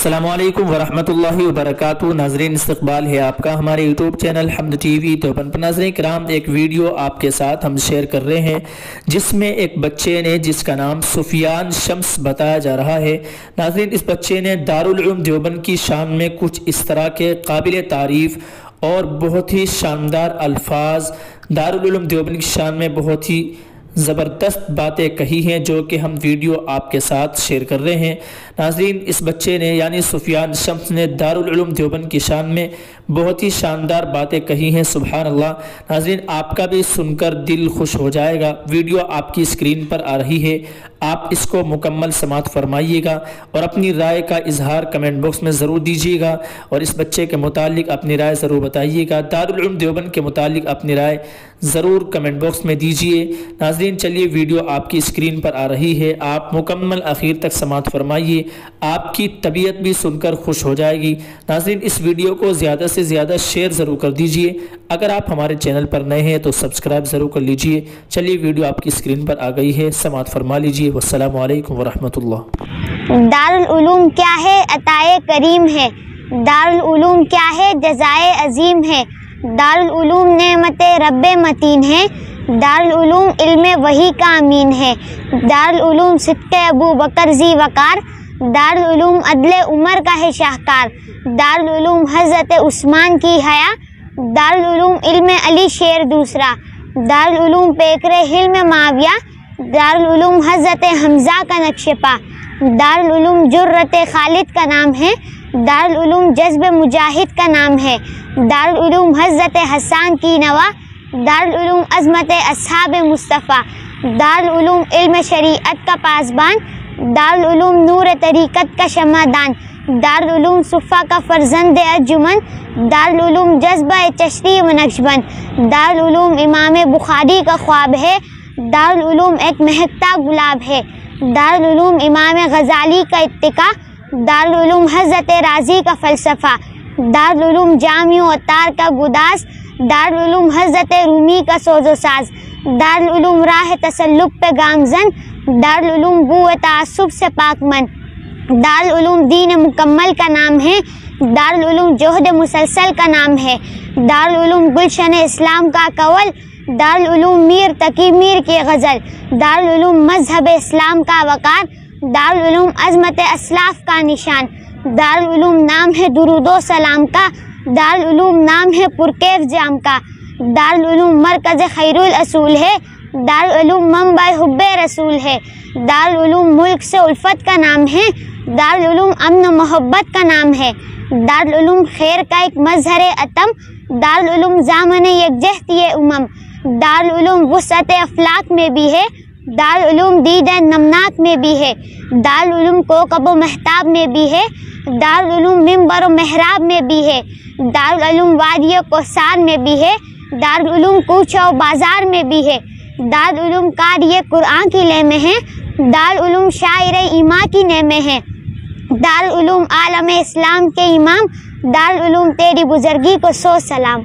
السلام علیکم ورحمۃ اللہ وبرکاتہ۔ ناظرین، استقبال ہے آپ کا ہمارے یوٹیوب چینل حمد ٹی وی دیوبند پر۔ ناظرین کرام، ایک ویڈیو آپ کے ساتھ ہم شیئر کر رہے ہیں جس میں ایک بچے نے، جس کا نام سفیان شمس بتایا جا رہا ہے، ناظرین اس بچے نے دارالعلوم دیوبند کی شان میں کچھ اس طرح کے قابل تعریف اور بہت ہی شاندار الفاظ دارالعلوم دیوبند کی شان میں بہت ہی زبردست باتیں کہی ہیں، جو کہ ہم ویڈیو آپ کے ساتھ شیئر کر رہے ہیں۔ ناظرین اس بچے نے یعنی سفیان شمس نے دارالعلوم دیوبند کی شان میں بہت ہی شاندار باتیں کہی ہیں، سبحان اللہ۔ ناظرین آپ کا بھی سن کر دل خوش ہو جائے گا۔ ویڈیو آپ کی اسکرین پر آ رہی ہے، آپ اس کو مکمل سماعت فرمائیے گا اور اپنی رائے کا اظہار کمنٹ باکس میں ضرور دیجیے گا، اور اس بچے کے متعلق اپنی رائے ضرور بتائیے گا۔ دارالعلوم دیوبند کے متعلق اپنی رائے ضرور کمنٹ باکس میں دیجیے۔ ناظرین چلیے، ویڈیو آپ کی اسکرین پر آ رہی ہے، آپ مکمل آخر تک سماعت فرمائیے، آپ کی طبیعت بھی سن کر خوش ہو جائے گی۔ ناظرین اس ویڈیو کو زیادہ سے زیادہ شیئر ضرور کر دیجیے۔ اگر آپ ہمارے چینل پر نئے ہیں تو سبسکرائب ضرور کر لیجیے۔ چلیے ویڈیو آپ کی اسکرین پر آ گئی ہے، سماعت فرما لیجیے۔ والسلام علیکم ورحمۃ اللہ۔ دارالعلوم کیا ہے؟ عطائے کریم ہے۔ دارالعلوم کیا ہے؟ جزائے عظیم ہے۔ دارالعلوم نعمت رب متین ہے۔ دارالعلوم علم وحی کا امین ہے۔ دارالعلوم صدق ابو بکر ذی وقار۔ دارالعلوم عدل عمر کا ہے شاہکار۔ دارالعلوم حضرت عثمان کی حیا۔ دارالعلوم علم علی شیر دوسرا۔ دارالعلوم پیکر حلم معاویہ۔ دارالعلوم حضرت حمزہ کا نقش پا۔ دارالعلوم جرت خالد کا نام ہے۔ دارالعلوم جذب مجاہد کا نام ہے۔ دارالعلوم حضرت حسان کی نوا۔ دارالعلوم عظمت اصحاب مصطفیٰ۔ دارالعلوم علم شریعت کا پاسبان۔ دارالعلوم نور طریقت کا شمعدان۔ دارالعلوم صفا کا فرزند ارجمن۔ دارالعلوم جذبہ چشتی و نقشبند۔ دارالعلوم امام بخاری کا خواب ہے۔ دارالعلوم ایک مہکتا گلاب ہے۔ دارالعلوم امام غزالی کا اتقا۔ دارالعلوم حضرت رازی کا فلسفہ۔ دارالعلوم جامع و اتار کا گداز۔ دارالعلوم حضرت رومی کا سوز و ساز۔ دارالعلوم راہ تسلق پہ گامزن۔ دارالعلوم بو تعصب سے پاک من۔ دارالعلوم دین مکمل کا نام ہے۔ دارالعلوم جہد مسلسل کا نام ہے۔ دارالعلوم گلشن اسلام کا قول۔ دارالعلوم میر تقی میر کی غزل۔ دارالعلوم مذہب اسلام کا وقار۔ دارالعلوم عظمت اسلاف کا نشان۔ دارالعلوم نام ہے درود و سلام کا۔ دارالعلوم نام ہے پرکیف جام کا۔ دارالعلوم مرکز خیر الاصول ہے۔ دارالعلوم منبع حب رسول ہے۔ دارالعلوم ملک سے الفت کا نام ہے۔ دارالعلوم امن و محبت کا نام ہے۔ دارالعلوم خیر کا ایک مظہر عتم۔ دارالعلوم ضامن یکجہتی امم۔ دارالعلوم وسعت افلاک میں بھی ہے۔ دارالعلوم دید نمناک میں بھی ہے۔ دارالعلوم کوکب و مہتاب میں بھی ہے۔ دارالعلوم منبر و محراب میں بھی ہے۔ دارالعلوم وادی و کوثار میں بھی ہے۔ دارالعلوم کوچہ و بازار میں بھی ہے۔ دارالعلوم قاری قرآن کی لے میں ہے۔ دارالعلوم شاعر ایماں کی نے میں ہے۔ دارالعلوم عالم اسلام کے امام۔ دارالعلوم تیری بزرگی کو سو سلام۔